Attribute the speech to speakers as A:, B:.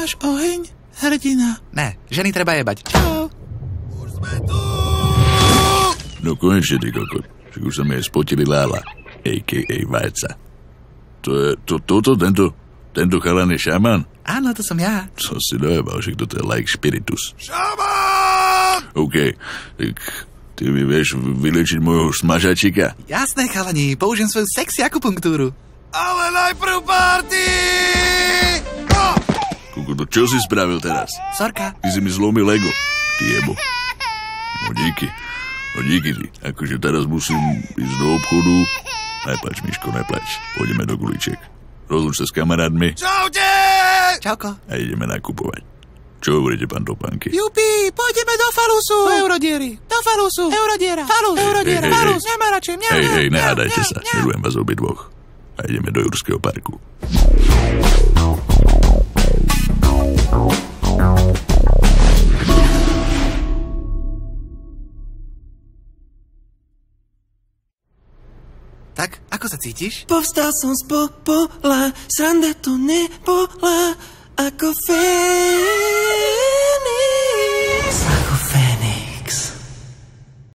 A: Máš oheň, hrdina?
B: Ne, ženy treba jebať.
A: Čau.
C: Už sme tu!
D: No konečne, ty kokot. Však už sa mi aj spotili Lála, a.k.a. Vajca. Tento chalan je šaman?
B: Áno, to som ja.
D: Som si dojebal, že toto je like spiritus.
C: Šaman!
D: OK, tak ty mi vieš vylečiť môjho smažačika?
B: Jasné, chalani, použijem svoju sexy akupunktúru.
C: Ale najprv party!
D: Kokot, čo si spravil teraz?
B: Sorka.
D: Ty si mi zlomil Lego. Ty jebo. No díky. Ty. Akože teraz musím ísť do obchodu. Neplač, Miško, neplač. Pôjdeme do guličiek. Rozlúč sa s kamarátmi.
C: Čaute!
B: Čauko.
D: A ideme nakupovať. Čo hovoríte, pán Topánky?
A: Jupi, pôjdeme do Falusu. Do Eurodiery. Do Falusu. Eurodiera. Falus. Eurodiera. Falus. Nemá radšej.
D: Hej, nehádajte sa. Milujem vás obidvoch. A ideme do Jurského parku.
B: Tak, ako sa cítiš?
A: Povstal som z popola, sranda to nebola, ako fér.